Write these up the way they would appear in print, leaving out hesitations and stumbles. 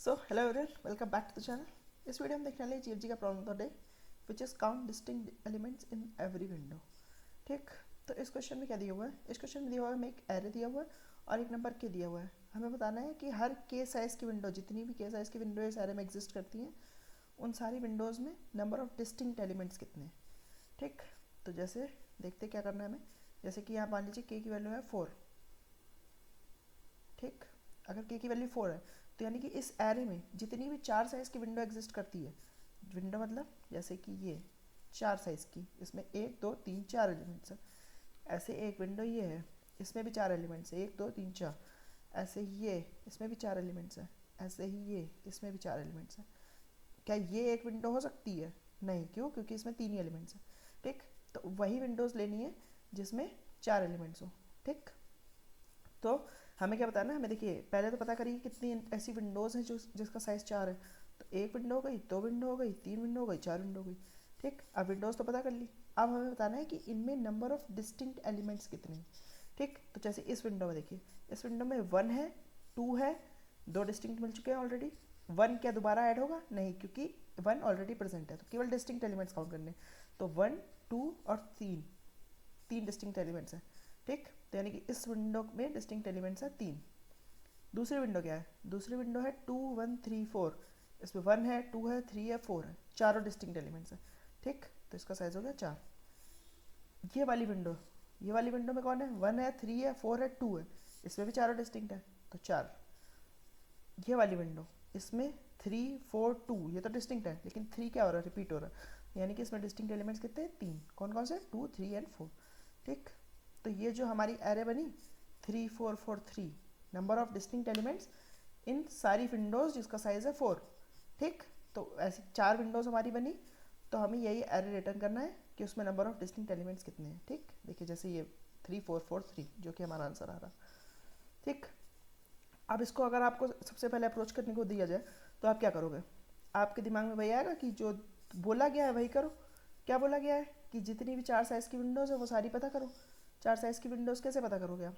So hello everyone, welcome back to the channel. इस video में देखने वाले जीएफजी का problem of the day which is count distinct elements in every window. ठीक, तो इस क्वेश्चन में क्या दिया हुआ है? इस क्वेश्चन में दिया हुआ है, हमें एक एरे दिया हुआ है और एक नंबर के दिया हुआ है। हमें बताना है कि हर के साइज़ की विंडो, जितनी भी के साइज़ की विंडो इस एरे में एग्जिस्ट करती हैं, उन सारी विंडोज़ में नंबर ऑफ डिस्टिंक्ट एलिमेंट्स कितने हैं। ठीक, तो जैसे देखते क्या करना है हमें। जैसे कि यहाँ मान लीजिए के की वैल्यू है 4। ठीक, अगर के की वैल्यू 4 है तो यानी कि इस एरे में जितनी भी 4 साइज़ की विंडो एग्जिस्ट करती है, विंडो मतलब जैसे कि ये 4 साइज़ की, इसमें 1 2 3 4 एलिमेंट्स हैं। ऐसे एक विंडो ये है, इसमें भी 4 एलिमेंट्स है, 1 2 3 4। ऐसे ये, इसमें भी 4 एलिमेंट्स हैं। ऐसे ही ये, इसमें भी 4 एलिमेंट्स हैं। क्या ये एक विंडो हो सकती है? नहीं, क्यों? क्योंकि इसमें 3 ही एलिमेंट्स हैं। ठीक, तो वही विंडोज़ लेनी है जिसमें 4 एलिमेंट्स हो। ठीक, तो हमें क्या बताना है? हमें देखिए पहले तो पता करिए कितनी ऐसी विंडोज़ हैं जो जिसका साइज़ 4 है। तो एक विंडो हो गई, दो विंडो हो गई, तीन विंडो हो गई, चार विंडो हो गई। ठीक, अब विंडोज़ तो पता कर ली। अब हमें बताना है कि इनमें नंबर ऑफ डिस्टिंक्ट एलिमेंट्स कितने हैं। ठीक, तो जैसे इस विंडो में देखिए, इस विंडो में 1 है, 2 है, दो डिस्टिंक्ट मिल चुके हैं ऑलरेडी। 1 क्या दोबारा ऐड होगा? नहीं, क्योंकि 1 ऑलरेडी प्रेजेंट है। तो केवल डिस्टिंक्ट एलिमेंट्स काउंट करने। तो 1 2 और 3, तीन डिस्टिंक्ट एलिमेंट्स हैं। ठीक, तो यानी कि इस विंडो में डिस्टिंक्ट एलिमेंट्स हैं 3। दूसरी विंडो क्या है? दूसरी विंडो है 2 1 3 4। इसमें 1 है, 2 है, 3 है, 4 है, चारों डिस्टिंक्ट एलिमेंट्स हैं। ठीक, तो इसका साइज हो गया 4। ये वाली विंडो, ये वाली विंडो में कौन है? 1 है, 3 है, 4 है, 2 है। इसमें भी चारों डिस्टिंक्ट है, तो 4। ये वाली विंडो, इसमें 3 4 2, ये तो डिस्टिंक्ट है, लेकिन 3 क्या हो रहा है? रिपीट हो रहा है। यानी कि इसमें डिस्टिंक्ट एलिमेंट्स कितने हैं? 3। कौन कौन से? 2 3 एंड 4। ठीक, तो ये जो हमारी एरे बनी 3 4 4 3, नंबर ऑफ डिस्टिंक्ट एलिमेंट्स इन सारी विंडोज़ जिसका साइज़ है 4। ठीक, तो ऐसी 4 विंडोज़ हमारी बनी, तो हमें यही एरे रिटर्न करना है कि उसमें नंबर ऑफ डिस्टिंक्ट एलिमेंट्स कितने हैं। ठीक, देखिए जैसे ये 3 4 4 3 जो कि हमारा आंसर आ रहा। ठीक, अब इसको अगर आपको सबसे पहले अप्रोच करने को दिया जाए तो आप क्या करोगे? आपके दिमाग में वही आएगा कि जो बोला गया है वही करो। क्या बोला गया है? कि जितनी भी 4 साइज़ की विंडोज़ है वो सारी पता करो। 4 साइज़ की विंडोज़ कैसे पता करोगे आप?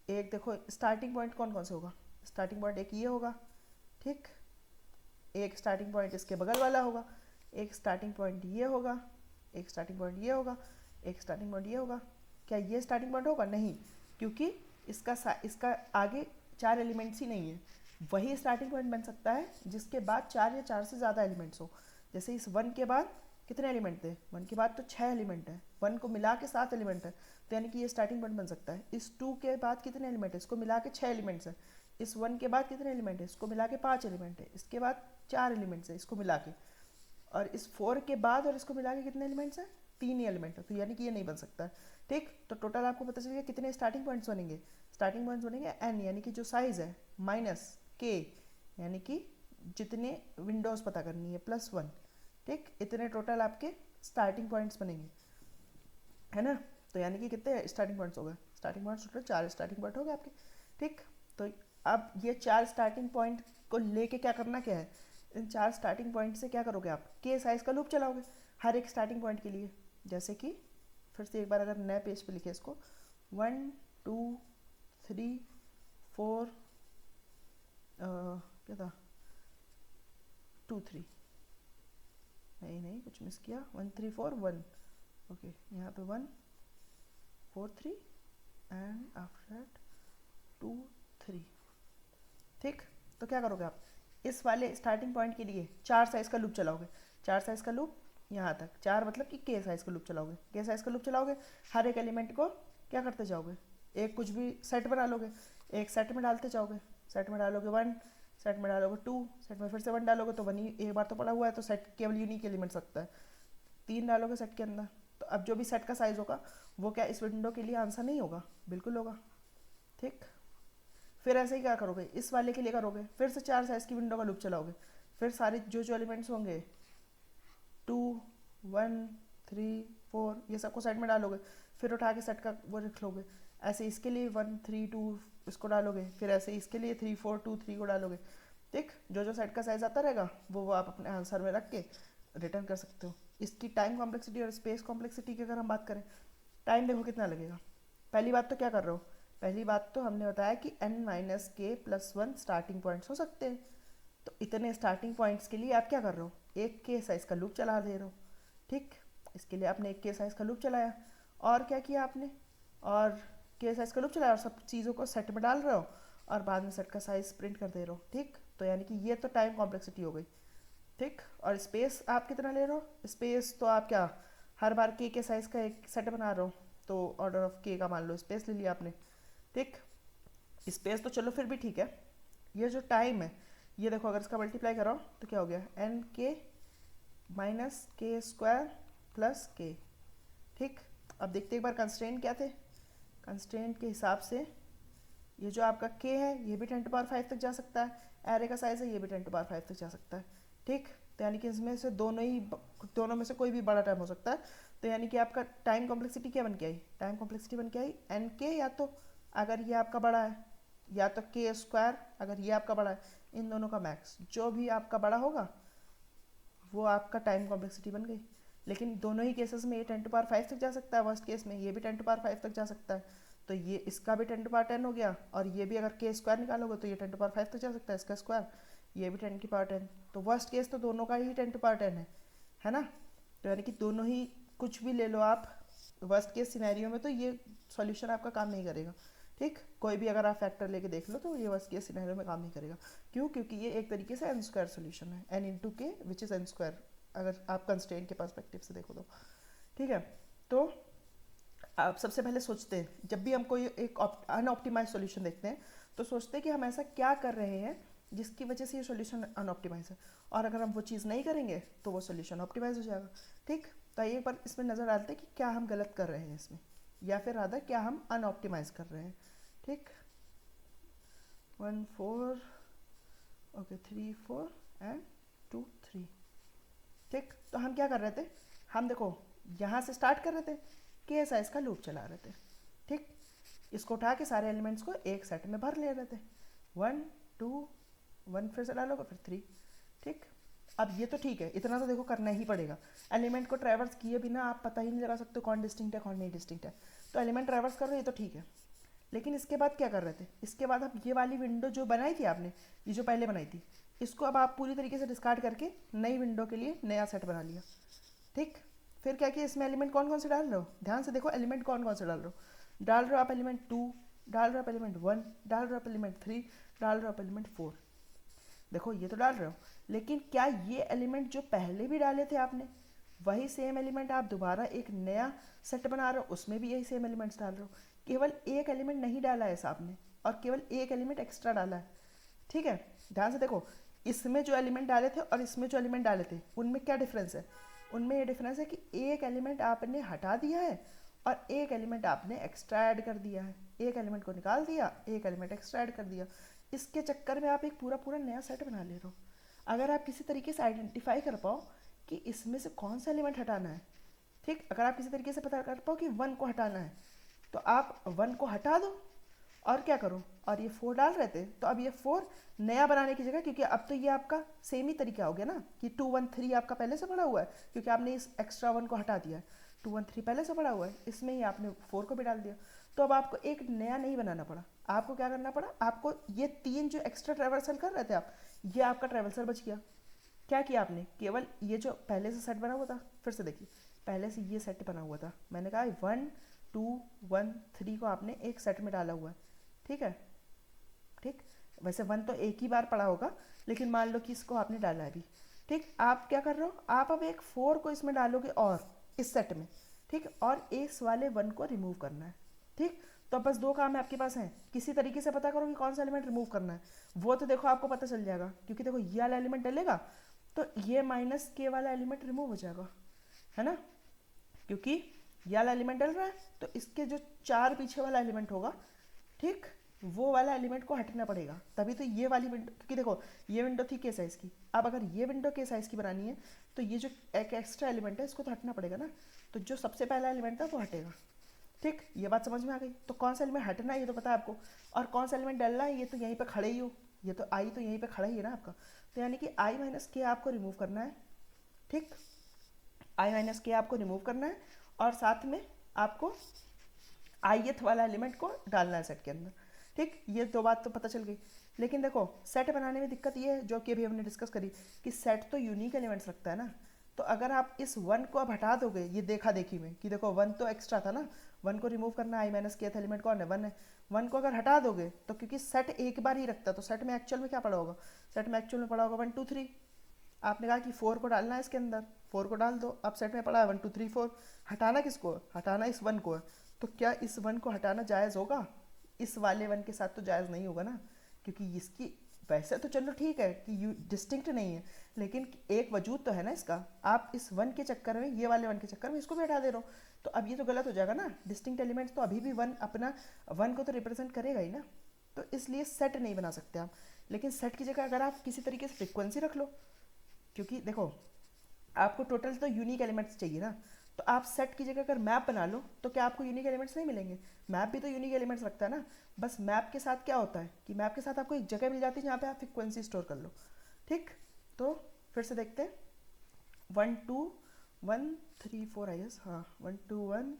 एक देखो, स्टार्टिंग पॉइंट कौन कौन से होगा? स्टार्टिंग पॉइंट एक ये होगा। ठीक, एक स्टार्टिंग पॉइंट इसके बगल वाला होगा, एक स्टार्टिंग पॉइंट ये होगा, एक स्टार्टिंग पॉइंट ये होगा, एक स्टार्टिंग पॉइंट ये होगा। क्या ये स्टार्टिंग पॉइंट होगा? नहीं, क्योंकि इसका आगे 4 एलिमेंट्स ही नहीं है। वही स्टार्टिंग पॉइंट बन सकता है जिसके बाद 4 या 4 से ज़्यादा एलिमेंट्स हो। जैसे इस 1 के बाद कितने एलिमेंट थे? 1 के बाद तो 6 एलिमेंट है, 1 को मिला के 7 एलिमेंट है। तो यानी कि ये स्टार्टिंग पॉइंट बन सकता है। इस 2 के बाद कितने एलिमेंट है? इसको मिला के 6 एलिमेंट्स है। इस 1 के बाद कितने एलिमेंट है? इसको मिला के 5 एलिमेंट है। इसके बाद 4 एलिमेंट्स है इसको मिला के। और इस 4 के बाद और इसको मिला के कितने एलिमेंट्स हैं? 3 ही एलिमेंट है। तो यानी कि ये नहीं बन सकता है। ठीक, तो टोटल आपको पता चल गया कितने स्टार्टिंग पॉइंट्स बनेंगे। स्टार्टिंग पॉइंट्स बनेंगे n, यानी कि जो साइज़ है, माइनस k, यानी कि जितने विंडोज़ पता करनी है, +1। ठीक, इतने टोटल आपके स्टार्टिंग पॉइंट्स बनेंगे, है ना? तो यानी कि कितने स्टार्टिंग पॉइंट्स हो गए? Starting points total 4 starting point हो गए आपके। ठीक, तो अब ये 4 स्टार्टिंग पॉइंट को लेके क्या करना क्या है? इन 4 स्टार्टिंग पॉइंट से क्या करोगे आप? के साइज़ का लूप चलाओगे हर एक स्टार्टिंग पॉइंट के लिए। जैसे कि फिर से एक बार अगर नए पेज पे लिखे इसको, 1 2 3 4, क्या था, 2 3, नहीं नहीं कुछ मिस किया, 1 3 4 1। ओके, यहाँ पे 1 4 3 एंड आफ्टर दैट 2 3। ठीक, तो क्या करोगे आप? इस वाले स्टार्टिंग पॉइंट के लिए 4 साइज़ का लूप चलाओगे। 4 साइज़ का लूप यहाँ तक, 4 मतलब कि के साइज़ का लूप चलाओगे। के साइज़ का लूप चलाओगे, हर एक एलिमेंट को क्या करते जाओगे? एक कुछ भी सेट बना लोगे, एक सेट में डालते जाओगे। सेट में डालोगे 1, सेट में डालोगे 2, सेट में फिर से 1 डालोगे तो 1 ही एक बार तो पड़ा हुआ है, तो सेट केवल यूनिक एलिमेंट सकता है। 3 डालोगे सेट के अंदर, तो अब जो भी सेट का साइज़ होगा वो क्या इस विंडो के लिए आंसर नहीं होगा? बिल्कुल होगा। ठीक, फिर ऐसे ही क्या करोगे? इस वाले के लिए करोगे, फिर से 4 साइज़ की विंडो का लूप चलाओगे। फिर सारे जो जो एलिमेंट्स होंगे 2 1 3 4 ये सबको साइड में डालोगे। फिर उठा के सेट का वो रख लोगे। ऐसे इसके लिए 1 3 2 इसको डालोगे, फिर ऐसे इसके लिए 3 4 2 3 को डालोगे। ठीक, जो जो सेट का साइज आता रहेगा वो आप अपने आंसर में रख के रिटर्न कर सकते हो। इसकी टाइम कॉम्प्लेक्सिटी और स्पेस कॉम्प्लेक्सिटी की अगर हम बात करें, टाइम देखो कितना लगेगा। पहली बात तो क्या कर रहे हो? पहली बात तो हमने बताया कि n - k +1 स्टार्टिंग पॉइंट्स हो सकते हैं। तो इतने स्टार्टिंग पॉइंट्स के लिए आप क्या कर रहे हो, एक के साइज़ का लूप चला दे रहे हो। ठीक, इसके लिए आपने एक के साइज़ का लूप चलाया, और क्या किया आपने, और के साइज़ का लूप चलाया और सब चीज़ों को सेट में डाल रहे हो और बाद में सेट का साइज़ प्रिंट कर दे रहे हो। ठीक, तो यानी कि ये तो टाइम कॉम्प्लेक्सिटी हो गई। ठीक, और स्पेस आप कितना ले रहे हो, स्पेस तो आप क्या हर बार के साइज़ का एक सेट बना रहे हो, तो ऑर्डर ऑफ के का मान लो स्पेस ले लिया आपने। ठीक, स्पेस तो चलो फिर भी ठीक है। ये जो टाइम है, ये देखो अगर इसका मल्टीप्लाई करो तो क्या हो गया, एन के माइनस के स्क्वायर प्लस के। ठीक, अब देखते एक बार कंस्ट्रेंट क्या थे। कंस्ट्रेंट के हिसाब से ये जो आपका के है ये भी 10⁵ तक जा सकता है, एरे का साइज़ है ये भी 10⁵ तक जा सकता है। ठीक, तो यानी कि इसमें से दोनों में से कोई भी बड़ा टाइम हो सकता है। तो यानी कि आपका टाइम कॉम्प्लेक्सिटी क्या बन के आई, टाइम कॉम्प्लेक्सिटी बन के आई एन के, या तो अगर ये आपका बड़ा है, या तो के स्क्वायर अगर ये आपका बड़ा है, इन दोनों का मैक्स जो भी आपका बड़ा होगा वो आपका टाइम कॉम्प्लेक्सिटी बन गई। लेकिन दोनों ही केसेस में ये 10⁵ तक जा सकता है, वर्स्ट केस में ये भी 10⁵ तक जा सकता है। तो ये इसका भी 10⁻10 हो गया, और ये भी अगर के स्क्वायर निकालोगे तो ये 10⁵ तक जा सकता है, इसका स्क्वायर ये भी 10⁻10। तो वर्स्ट केस तो दोनों का ही 10⁻10 है ना। तो यानी कि दोनों ही कुछ भी ले लो आप, वर्स्ट केस सिनेरियो में तो ये सॉल्यूशन आपका काम नहीं करेगा। ठीक, कोई भी अगर आप फैक्टर लेके देख लो तो ये वर्स्ट केस सिनेरियो में काम नहीं करेगा। क्यों, क्योंकि ये एक तरीके से एन स्क्वायर सोल्यूशन है, एन इंटू के विच इज़ एन स्क्वायर, अगर आप कंस्ट्रेंट के पर्सपेक्टिव से देखो तो। ठीक है, तो आप सबसे पहले सोचते हैं जब भी हम कोई एक अनऑप्टिमाइज सॉल्यूशन देखते हैं तो सोचते हैं कि हम ऐसा क्या कर रहे हैं जिसकी वजह से ये सॉल्यूशन अनऑप्टिमाइज है, और अगर हम वो चीज़ नहीं करेंगे तो वो सॉल्यूशन ऑप्टिमाइज हो जाएगा। ठीक, तो एक बार इसमें नज़र डालते हैं कि क्या हम गलत कर रहे हैं इसमें, या फिर आधा क्या हम अनऑप्टिमाइज कर रहे हैं। ठीक, 1 4 ओके 3 4 एंड 2 3। ठीक, तो हम क्या कर रहे थे, हम देखो यहाँ से स्टार्ट कर रहे थे, के साइज का लूप चला रहे थे। ठीक, इसको उठा के सारे एलिमेंट्स को एक सेट में भर ले रहे थे, 1 2 1 फिर से डालोगे फिर 3। ठीक, अब ये तो ठीक है, इतना तो देखो करना ही पड़ेगा। एलिमेंट को ट्रैवर्स किए बिना आप पता ही नहीं लगा सकते कौन डिस्टिंक्ट है कौन नहीं डिस्टिंक्ट है, तो एलिमेंट ट्रैवर्स कर रहे हो ये तो ठीक है। लेकिन इसके बाद क्या कर रहे थे, इसके बाद अब ये वाली विंडो जो बनाई थी आपने, ये जो पहले बनाई थी, इसको अब आप पूरी तरीके से डिस्कार्ड करके नई विंडो के लिए नया सेट बना लिया। ठीक, फिर क्या किया, इसमें एलिमेंट कौन कौन से डाल रहे हो, ध्यान से देखो एलिमेंट कौन कौन से डाल रहे हो आप एलिमेंट 2, डाल रहे हो आप एलिमेंट 1, डाल रहे हो आप एलिमेंट 3, डाल रहे हो आप एलिमेंट 4। देखो ये तो डाल रहे हो, लेकिन क्या ये एलिमेंट जो पहले भी डाले थे आपने वही सेम एलिमेंट आप दोबारा एक नया सेट बना रहे हो उसमें भी यही सेम एलिमेंट्स डाल रहे हो। केवल एक एलिमेंट नहीं डाला है आपने, और केवल एक एलिमेंट एक्स्ट्रा डाला है। ठीक है, ध्यान से देखो, इसमें जो एलिमेंट डाले थे और इसमें जो एलिमेंट डाले थे उनमें क्या डिफरेंस है, उनमें ये डिफरेंस है कि एक एलिमेंट आपने हटा दिया है और एक एलिमेंट आपने एक्स्ट्रा ऐड कर दिया है। एक एलिमेंट को निकाल दिया, एक एलिमेंट एक्स्ट्रा ऐड कर दिया, इसके चक्कर में आप एक पूरा पूरा नया सेट बना ले रहे हो। अगर आप किसी तरीके से आइडेंटिफाई कर पाओ कि इसमें से कौन सा एलिमेंट हटाना है, ठीक, अगर आप किसी तरीके से पता कर पाओ कि 1 को हटाना है तो आप 1 को हटा दो और क्या करो, और ये 4 डाल रहे थे तो अब ये 4 नया बनाने की जगह, क्योंकि अब तो ये आपका सेम ही तरीका हो गया ना कि 2 1 3 आपका पहले से पड़ा हुआ है, क्योंकि आपने इस एक्स्ट्रा 1 को हटा दिया है, 2 1 3 पहले से पड़ा हुआ है, इसमें ही आपने 4 को भी डाल दिया। तो अब आपको एक नया नहीं बनाना पड़ा, आपको क्या करना पड़ा, आपको ये 3 जो एक्स्ट्रा ट्रैवर्सल कर रहे थे आप, ये आपका ट्रैवर्सल बच गया। क्या किया आपने, केवल ये जो पहले से सेट बना हुआ था, फिर से देखिए पहले से ये सेट बना हुआ था, मैंने कहा 1 2 1 3 को आपने एक सेट में डाला हुआ है। ठीक है, ठीक, वैसे 1 तो एक ही बार पड़ा होगा, लेकिन मान लो कि इसको आपने डाला है अभी। ठीक, आप क्या कर रहे हो, आप अब एक 4 को इसमें डालोगे और इस सेट में, ठीक, और इस वाले 1 को रिमूव करना है। ठीक, तो अब बस 2 काम है आपके पास हैं, किसी तरीके से पता करो कि कौन सा एलिमेंट रिमूव करना है, वो तो देखो आपको पता चल जाएगा, क्योंकि देखो ये वाला एलिमेंट डलेगा तो ये माइनस के वाला एलिमेंट रिमूव हो जाएगा, है ना, क्योंकि ये वाला एलिमेंट डल रहा है तो इसके जो 4 पीछे वाला एलिमेंट होगा, ठीक, वो वाला एलिमेंट को हटना पड़ेगा, तभी तो ये वाली विंडो, क्योंकि देखो ये विंडो थी के साइज़ की, अब अगर ये विंडो के साइज़ की बनानी है तो ये जो एक एक्स्ट्रा एलिमेंट है इसको तो हटना पड़ेगा ना, तो जो सबसे पहला एलिमेंट था वो हटेगा। ठीक, ये बात समझ में आ गई, तो कौन सा एलिमेंट हटना है ये तो पता है आपको, और कौन सा एलिमेंट डलना है ये तो यहीं पर खड़े ही हो, ये तो आई तो यहीं पर खड़ा ही है ना आपका, तो यानी कि आई माइनस के आपको रिमूव करना है। ठीक, आई माइनस के आपको रिमूव करना है और साथ में आपको आईएथ वाला एलिमेंट को डालना है सेट के अंदर। ठीक, ये 2 बात तो पता चल गई। लेकिन देखो सेट बनाने में दिक्कत ये है जो कि अभी हमने डिस्कस करी कि सेट तो यूनिक एलिमेंट्स रखता है ना। तो अगर आप इस वन को अब हटा दोगे ये देखा देखी में कि देखो वन तो एक्स्ट्रा था ना, वन को रिमूव करना, आई माइनस के एलिमेंट कौन है, वन है। वन को अगर हटा दोगे तो क्योंकि सेट एक बार ही रखता है तो सेट में एक्चुअल में क्या पड़ा होगा, सेट में एक्चुअल में पड़ा होगा 1 2 3। आपने कहा कि 4 को डालना है इसके अंदर, 4 को डाल दो। अब सेट में पड़ा है 1 2 3 4। हटाना किसको है, हटाना इस वन को है। तो क्या इस वन को हटाना जायज़ होगा, इस वाले वन के साथ तो जायज़ नहीं होगा ना, क्योंकि इसकी वैसे तो चलो ठीक है कि यू डिस्टिंक्ट नहीं है, लेकिन एक वजूद तो है ना इसका। आप इस वन के चक्कर में, ये वाले वन के चक्कर में इसको भी हटा दे रहे हो, तो अब ये तो गलत हो जाएगा ना। डिस्टिंक्ट एलिमेंट्स तो अभी भी वन अपना वन को तो रिप्रेजेंट करेगा ही ना। तो इसलिए सेट नहीं बना सकते आप। लेकिन सेट की जगह अगर आप किसी तरीके से फ्रिक्वेंसी रख लो, क्योंकि देखो आपको टोटल तो यूनिक एलिमेंट्स चाहिए ना, तो आप सेट की जगह अगर मैप बना लो तो क्या आपको यूनिक एलिमेंट्स नहीं मिलेंगे। मैप भी तो यूनिक एलिमेंट्स रखता है ना। बस मैप के साथ क्या होता है कि मैप के साथ आपको एक जगह मिल जाती है जहाँ पे आप फ्रिक्वेंसी स्टोर कर लो। ठीक, तो फिर से देखते हैं 1 2 1 3 4 आई एस, हाँ 1 2 1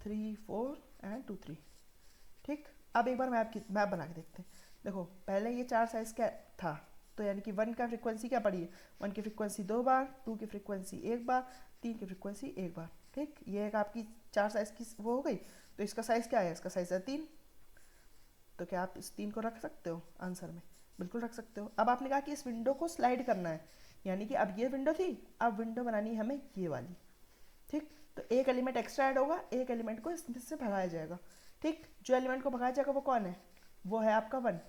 3 4 एंड 2 3। ठीक, अब एक बार मैप बना के देखते हैं। देखो पहले ये 4 साइज का था, तो यानी कि 1 का फ्रिक्वेंसी क्या पड़ी है, 1 की फ्रिक्वेंसी 2 बार, 2 की फ्रिक्वेंसी 1 बार, 3 की फ्रिक्वेंसी 1 बार। ठीक, ये एक आपकी 4 साइज की वो हो गई। तो इसका साइज़ क्या है, इसका साइज़ है 3। तो क्या आप इस 3 को रख सकते हो आंसर में, बिल्कुल रख सकते हो। अब आपने कहा कि इस विंडो को स्लाइड करना है, यानी कि अब ये विंडो थी, अब विंडो बनानी है हमें ये वाली। ठीक, तो एक एलिमेंट एक्स्ट्रा ऐड होगा, एक एलिमेंट को इसमें से भगाया जाएगा। ठीक, जो एलिमेंट को भगाया जाएगा वो कौन है, वो है आपका वन।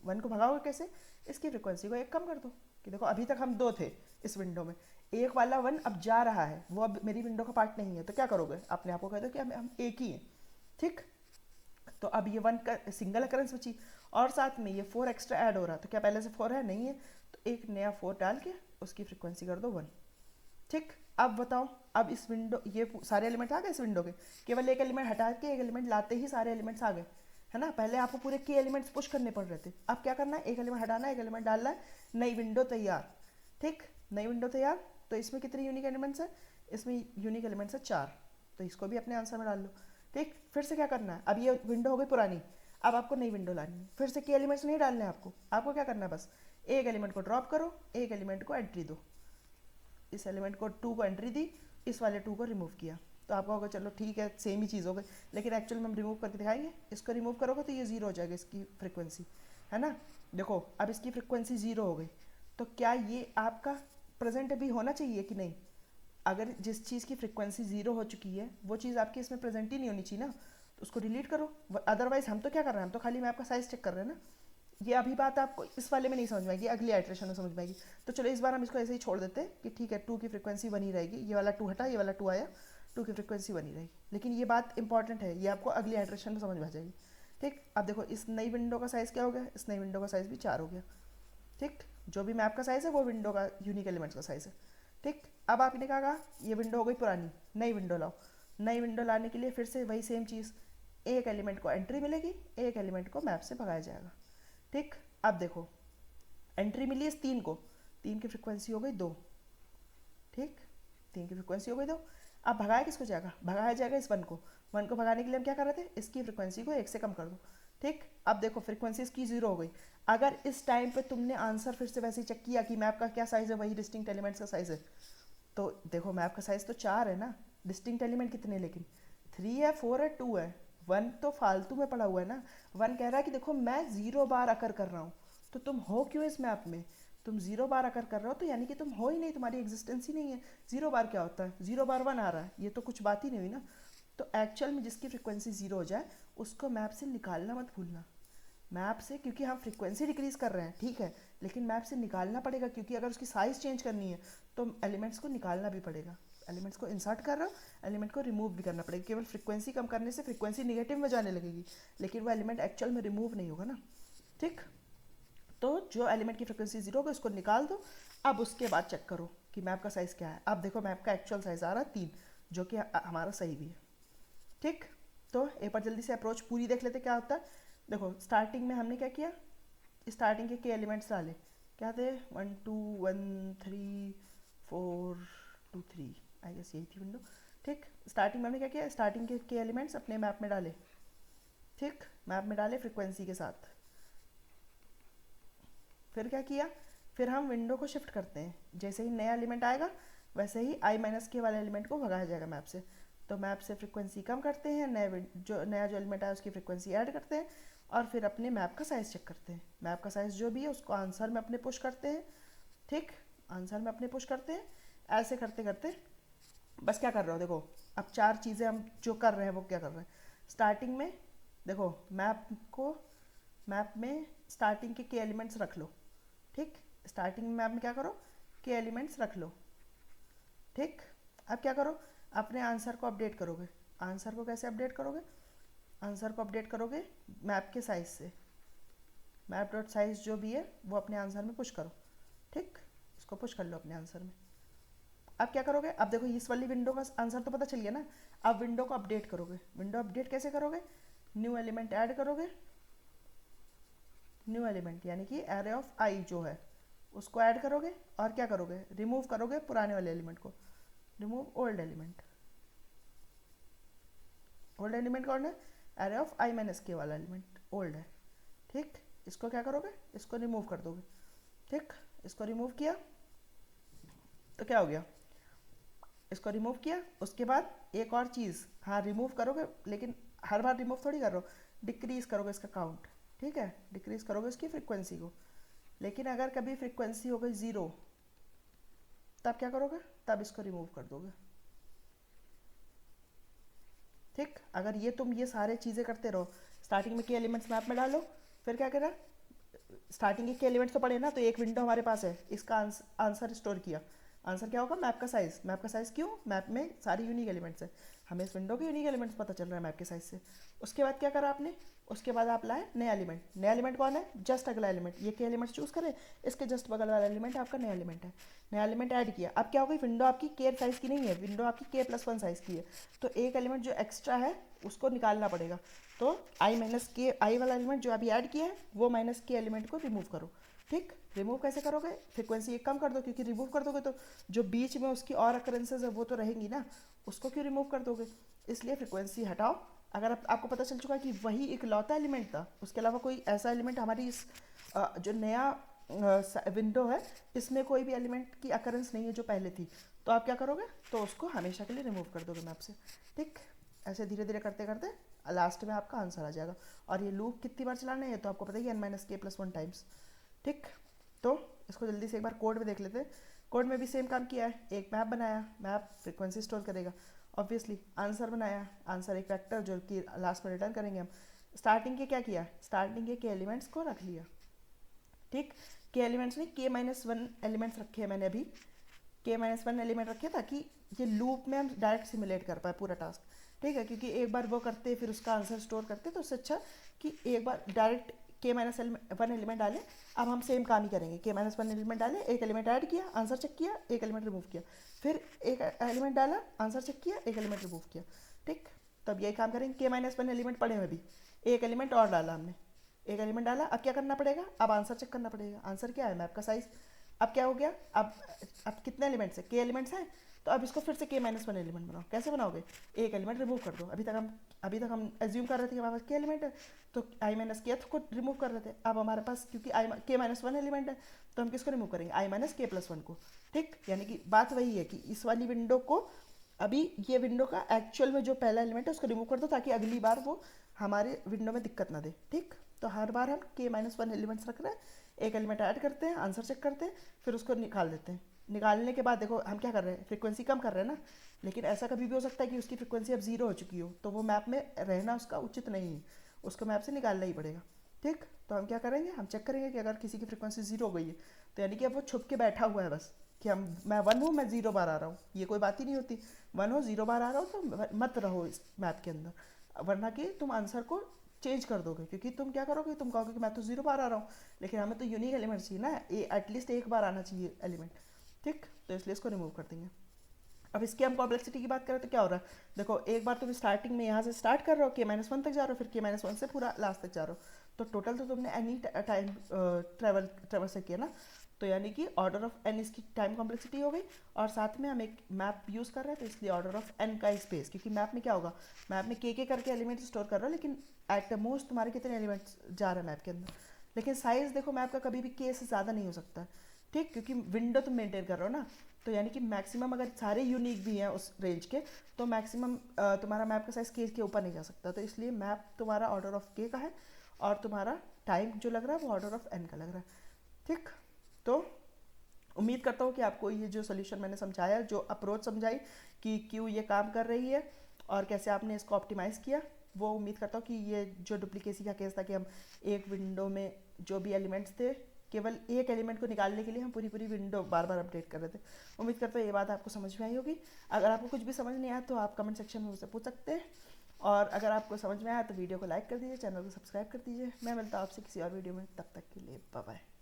वन को भगाओगे कैसे, इसकी फ्रिक्वेंसी को एक कम कर दो। कि देखो अभी तक हम 2 थे इस विंडो में, एक वाला वन अब जा रहा है, वो अब मेरी विंडो का पार्ट नहीं है, तो क्या करोगे, अपने आप को कह दो कि हम एक ही हैं। ठीक, तो अब ये वन का सिंगल अकरेंस बची, और साथ में ये 4 एक्स्ट्रा ऐड हो रहा, तो क्या पहले से 4 है, नहीं है, तो एक नया 4 डाल के उसकी फ्रिक्वेंसी कर दो 1। ठीक, अब बताओ, अब इस विंडो ये सारे एलिमेंट आ गए इस विंडो के, केवल एक एलिमेंट हटा के एक एलिमेंट लाते ही सारे एलिमेंट्स आ गए, है ना। पहले आपको पूरे के एलिमेंट्स पुश करने पड़ रहे थे, अब क्या करना है, एक एलिमेंट हटाना है, एक एलिमेंट डालना है, नई विंडो तैयार। ठीक, नई विंडो तैयार। तो इसमें कितने यूनिक एलिमेंट्स हैं, इसमें यूनिक एलिमेंट्स है 4, तो इसको भी अपने आंसर में डाल लो। ठीक, फिर से क्या करना है, अब ये विंडो हो गई पुरानी, अब आपको नई विंडो लानी है, फिर से के एलिमेंट्स नहीं डालने हैं आपको क्या करना है, बस एक एलिमेंट को ड्रॉप करो, एक एलिमेंट को एंट्री दो। इस एलिमेंट को 2 को एंट्री दी, इस वाले 2 को रिमूव किया, तो आपका होगा चलो ठीक है सेम ही चीज़ हो गई, लेकिन एक्चुअल में हम रिमूव करके दिखाएंगे। इसको रिमूव करोगे तो ये 0 हो जाएगा इसकी फ्रिक्वेंसी, है ना। देखो अब इसकी फ्रिक्वेंसी 0 हो गई, तो क्या ये आपका प्रेजेंट भी होना चाहिए कि नहीं। अगर जिस चीज़ की फ्रिक्वेंसी 0 हो चुकी है वो चीज़ आपकी इसमें प्रेजेंट ही नहीं होनी चाहिए ना, तो उसको डिलीट करो। अदरवाइज हम तो क्या कर रहे हैं, हम तो खाली मैं आपका साइज चेक कर रहे हैं ना। ये अभी बात आपको इस वाले में नहीं समझ में आएगी, अगली आइट्रेशन में समझ में आएगी। तो चलो इस बार हम इसको ऐसे ही छोड़ देते हैं कि ठीक है 2 की फ्रिक्वेंसी बनी रहेगी, ये वाला 2 हटा, ये वाला 2 आया, 2 की फ्रिक्वेंसी बनी रहेगी। लेकिन ये बात इंपॉर्टेंट है, ये आपको अगली आइट्रेशन में समझ में आ जाएगी। ठीक, अब देखो इस नई विंडो का साइज़ क्या हो गया, इस नई विंडो का साइज़ भी 4 हो गया। ठीक, जो भी मैप का साइज़ है वो विंडो का यूनिक एलिमेंट्स का साइज़ है। ठीक, अब आपने कहा ये विंडो हो गई पुरानी, नई विंडो लाओ। नई विंडो लाने के लिए फिर से वही सेम चीज़, एक एलिमेंट को एंट्री मिलेगी, एक एलिमेंट को मैप से भगाया जाएगा। ठीक, अब देखो एंट्री मिली इस 3 को, 3 की फ्रिक्वेंसी हो गई 2। ठीक, 3 की फ्रिक्वेंसी हो गई 2। अब भगाया किसको जाएगा, भगाया जाएगा इस 1 को। 1 को भगाने के लिए हम क्या कर रहे थे, इसकी फ्रिक्वेंसी को 1 से कम कर दो। ठीक, अब देखो फ्रिक्वेंसी इसकी 0 हो गई। अगर इस टाइम पे तुमने आंसर फिर से वैसे ही चेक किया कि मैप का क्या साइज़ है, वही डिस्टिंक्ट एलिमेंट्स का साइज़ है, तो देखो मैप का साइज़ तो 4 है ना, डिस्टिंक्ट एलिमेंट कितने, लेकिन 3 है, 4 है, 2 है। 1 तो फालतू में पड़ा हुआ है ना। 1 कह रहा है कि देखो मैं 0 बार अकर कर रहा हूँ, तो तुम हो क्यों इस मैप में, तुम 0 बार अकर कर रहे हो, तो यानी कि तुम हो ही नहीं, तुम्हारी एग्जिस्टेंस ही नहीं है। 0 बार क्या होता है, 0 बार 1 आ रहा है, ये तो कुछ बात ही नहीं हुई ना। तो एक्चुअल में जिसकी फ्रिक्वेंसी 0 हो जाए उसको मैप से निकालना मत भूलना। मैप से, क्योंकि हम फ्रिक्वेंसी डिक्रीज कर रहे हैं ठीक है, लेकिन मैप से निकालना पड़ेगा, क्योंकि अगर उसकी साइज़ चेंज करनी है तो एलिमेंट्स को निकालना भी पड़ेगा। एलिमेंट्स को इंसर्ट कर रहा हूँ, एलिमेंट को रिमूव भी करना पड़ेगा। केवल फ्रिक्वेंसी कम करने से फ्रिक्वेंसी निगेटिव में जाने लगेगी, लेकिन वो एलिमेंट एक्चुअल में रिमूव नहीं होगा ना। ठीक, तो जो एलिमेंट की फ्रिक्वेंसी 0 होगा उसको निकाल दो। अब उसके बाद चेक करो कि मैप का साइज़ क्या है। अब देखो मैप का एक्चुअल साइज़ आ रहा है 3, जो कि हमारा सही भी है। ठीक, तो एक बार जल्दी से अप्रोच पूरी देख लेते क्या होता है। देखो स्टार्टिंग में हमने क्या किया, स्टार्टिंग के एलिमेंट्स डाले, क्या थे 1 2 1 3 4 2 3, आई गेस यही थी विंडो। ठीक, स्टार्टिंग में हमने क्या किया, स्टार्टिंग के एलिमेंट्स अपने मैप में डाले। ठीक, मैप में डाले फ्रिक्वेंसी के साथ। फिर क्या किया, फिर हम विंडो को शिफ्ट करते हैं, जैसे ही नया एलिमेंट आएगा वैसे ही आई माइनस के वाले एलिमेंट को भगाया जाएगा मैप से। तो मैप से फ्रीक्वेंसी कम करते हैं, नया जो एलिमेंट आया उसकी फ्रीक्वेंसी ऐड करते हैं, और फिर अपने मैप का साइज़ चेक करते हैं। मैप का साइज़ जो भी है उसको आंसर में अपने पुश करते हैं, ठीक, आंसर में अपने पुश करते हैं। ऐसे करते करते बस क्या कर रहे हो देखो, अब 4 चीज़ें हम जो कर रहे हैं वो क्या कर रहे हैं। स्टार्टिंग में देखो मैप में स्टार्टिंग के एलिमेंट्स रख लो, ठीक, स्टार्टिंग में मैप में क्या करो, के एलिमेंट्स रख लो, ठीक। अब क्या करो, अपने आंसर को अपडेट करोगे। आंसर को कैसे अपडेट करोगे, आंसर को अपडेट करोगे मैप के साइज से। मैप डॉट साइज जो भी है वो अपने आंसर में पुश करो, ठीक, इसको पुश कर लो अपने आंसर में। अब क्या करोगे, अब देखो इस वाली विंडो का आंसर तो पता चल गया ना। अब विंडो को अपडेट करोगे। विंडो अपडेट कैसे करोगे, न्यू एलिमेंट ऐड करोगे, न्यू एलिमेंट यानी कि एरे ऑफ आई जो है उसको ऐड करोगे, और क्या करोगे, रिमूव करोगे पुराने वाले एलिमेंट को, remove old element. Old element कौन है, एरे ऑफ आई माइनस के वाला एलिमेंट ओल्ड है, ठीक। इसको क्या करोगे, इसको रिमूव कर दोगे, ठीक। इसको रिमूव किया तो क्या हो गया, इसको रिमूव किया। उसके बाद एक और चीज़, हाँ रिमूव करोगे लेकिन हर बार रिमूव थोड़ी कर रहे हो, डिक्रीज करोगे इसका काउंट, ठीक है, डिक्रीज करोगे इसकी फ्रीक्वेंसी को। लेकिन अगर कभी फ्रीक्वेंसी हो गई 0 तब क्या करोगे, तब इसको रिमूव कर दोगे, ठीक। अगर ये सारे चीज़ें करते रहो, स्टार्टिंग में के एलिमेंट्स मैप में डालो, फिर क्या करा, स्टार्टिंग के एलिमेंट्स तो पड़े ना, तो एक विंडो हमारे पास है, इसका आंसर स्टोर किया। आंसर क्या होगा, मैप का साइज़। मैप का साइज़ क्यों, मैप में सारी यूनिक एलिमेंट्स है, हमें इस विंडो के यूनिक एलिमेंट्स पता चल रहा है मैप के साइज़ से। उसके बाद क्या करा आपने, उसके बाद आप लाए नया एलिमेंट। नया एलिमेंट कौन है, जस्ट अगला एलिमेंट, ये के एलिमेंट्स चूज़ करें, इसके जस्ट बगल वाला एलिमेंट आपका नया एलिमेंट है। नया एलिमेंट ऐड किया, अब क्या हो गई, विंडो आपकी के साइज़ की नहीं है, विंडो आपकी k+1 साइज़ की है। तो एक एलिमेंट जो एक्स्ट्रा है उसको निकालना पड़ेगा। तो आई वाला एलिमेंट जो अभी ऐड किया है वो माइनस के एलिमेंट को रिमूव करो, ठीक। रिमूव कैसे करोगे, फ्रीक्वेंसी एक कम कर दो, क्योंकि रिमूव कर दोगे तो जो बीच में उसकी और अकरेंसेज है वो तो रहेंगी ना, उसको क्यों रिमूव कर दोगे, इसलिए फ्रीक्वेंसी हटाओ। अगर आपको पता चल चुका है कि वही इकलौता एलिमेंट था, उसके अलावा कोई ऐसा एलिमेंट हमारी इस जो नया विंडो है इसमें कोई भी एलिमेंट की अकरेंस नहीं है जो पहले थी, तो आप क्या करोगे, तो उसको हमेशा के लिए रिमूव कर दोगे मैप से, ठीक। ऐसे धीरे धीरे करते करते लास्ट में आपका आंसर आ जाएगा। और ये लूप कितनी बार चलाना है तो आपको पता ही है, n-k+1 टाइम्स, ठीक। तो इसको जल्दी से एक बार कोड में देख लेते हैं। कोड में भी सेम काम किया है, एक मैप बनाया, मैप फ्रीक्वेंसी स्टोर करेगा ऑब्वियसली, आंसर बनाया, आंसर एक वेक्टर जो कि लास्ट में रिटर्न करेंगे हम। स्टार्टिंग के क्या किया, स्टार्टिंग के एलिमेंट्स को रख लिया, ठीक। के एलिमेंट्स नहीं, k-1 एलिमेंट्स रखे हैं मैंने अभी, k-1 एलिमेंट रखे ताकि ये लूप में हम डायरेक्ट सिमुलेट कर पाए पूरा टास्क, ठीक है। क्योंकि एक बार वो करते फिर उसका आंसर स्टोर करते तो उससे अच्छा कि एक बार डायरेक्ट k-1 एलिमेंट डाले। अब हम सेम काम ही करेंगे, k-1 एलिमेंट डाले, एक एलिमेंट ऐड किया, आंसर चेक किया, एक एलिमेंट रिमूव किया, फिर एक एलिमेंट डाला, आंसर चेक किया, एक एलिमेंट रिमूव किया, ठीक। तब यही काम करेंगे, k-1 एलिमेंट पड़े हुए भी, एक एलिमेंट और डाला हमने, एक एलिमेंट डाला, अब क्या करना पड़ेगा, अब आंसर चेक करना पड़ेगा। आंसर क्या है, मैप का साइज। अब क्या हो गया, अब कितने एलिमेंट्स है, के एलिमेंट्स हैं, तो अब इसको फिर से k-1 एलिमेंट बनाओ। कैसे बनाओगे, एक एलिमेंट रिमूव कर दो। अभी तक हम एज्यूम कर रहे थे कि हमारे पास के एलिमेंट है तो i-k को रिमूव कर रहे थे। अब हमारे पास क्योंकि k-1 एलिमेंट है तो हम किसको रिमूव करेंगे, i-k+1 को, ठीक। यानी कि बात वही है कि इस वाली विंडो को, अभी ये विंडो का एक्चुअल में जो पहला एलिमेंट है उसको रिमूव कर दो ताकि अगली बार वो हमारे विंडो में दिक्कत ना दे, ठीक। तो हर बार हम k-1 एलिमेंट्स रख रहे हैं, एक एलिमेंट ऐड करते हैं, आंसर चेक करते हैं, फिर उसको निकाल देते हैं। निकालने के बाद देखो हम क्या कर रहे हैं, फ्रीक्वेंसी कम कर रहे हैं ना, लेकिन ऐसा कभी भी हो सकता है कि उसकी फ्रीक्वेंसी अब 0 हो चुकी हो, तो वो मैप में रहना उसका उचित नहीं है, उसको मैप से निकालना ही पड़ेगा, ठीक। तो हम क्या करेंगे, हम चेक करेंगे कि अगर किसी की फ्रीक्वेंसी 0 हो गई है तो यानी कि अब वो छुप के बैठा हुआ है बस, कि मैं 1 हूँ, मैं 0 बार आ रहा हूँ, ये कोई बात ही नहीं होती। 1 हो 0 बार आ रहा हो तो मत रहो इस मैप के अंदर, वरना कि तुम आंसर को चेंज कर दोगे। क्योंकि तुम क्या करोगे, तुम कहोगे कि मैं तो 0 बार आ रहा हूँ, लेकिन हमें तो यूनिक एलिमेंट चाहिए ना, एटलीस्ट एक बार आना चाहिए एलिमेंट, ठीक। तो इसलिए इसको रिमूव कर देंगे। अब इसकी हम कॉम्प्लेक्सिटी की बात करें तो क्या हो रहा है, देखो एक बार तुम स्टार्टिंग में यहाँ से स्टार्ट कर रहे हो, k-1 तक जा रहे हो, फिर k-1 से पूरा लास्ट तक जा रहे हो, तो टोटल तो तुमने एनी टाइम ट्रेवल से किया ना, तो यानी कि ऑर्डर ऑफ n इसकी टाइम कॉम्प्लेक्सिटी हो गई। और साथ में हम एक मैप यूज़ कर रहे हैं तो इसलिए ऑर्डर ऑफ n का स्पेस, क्योंकि मैप में क्या होगा, मैप में के करके एलिमेंट स्टोर कर रहे हो, लेकिन एट द मोस्ट तुम्हारे कितने एलिमेंट्स जा रहे हैं मैप के अंदर, लेकिन साइज़ देखो मैप का कभी भी के से ज़्यादा नहीं हो सकता, ठीक, क्योंकि विंडो तुम मेंटेन कर रहे हो ना, तो यानी कि मैक्सिमम अगर सारे यूनिक भी हैं उस रेंज के, तो मैक्सिमम तुम्हारा मैप का साइज़ के ऊपर नहीं जा सकता। तो इसलिए मैप तुम्हारा ऑर्डर ऑफ के का है और तुम्हारा टाइम जो लग रहा है वो ऑर्डर ऑफ एन का लग रहा है, ठीक। तो उम्मीद करता हूँ कि आपको ये जो सोल्यूशन मैंने समझाया, जो अप्रोच समझाई कि क्यों ये काम कर रही है और कैसे आपने इसको ऑप्टिमाइज़ किया, वो उम्मीद करता हूँ कि ये जो डुप्लीकेसी का केस था कि हम एक विंडो में जो भी एलिमेंट्स थे, केवल एक एलिमेंट को निकालने के लिए हम पूरी पूरी विंडो बार बार अपडेट कर रहे थे। उम्मीद करता हूँ ये बात आपको समझ में आई होगी। अगर आपको कुछ भी समझ नहीं आया तो आप कमेंट सेक्शन में मुझसे पूछ सकते हैं, और अगर आपको समझ में आया तो वीडियो को लाइक कर दीजिए, चैनल को सब्सक्राइब कर दीजिए। मैं मिलता हूँ आपसे किसी और वीडियो में, तब तक के लिए बाय बाय।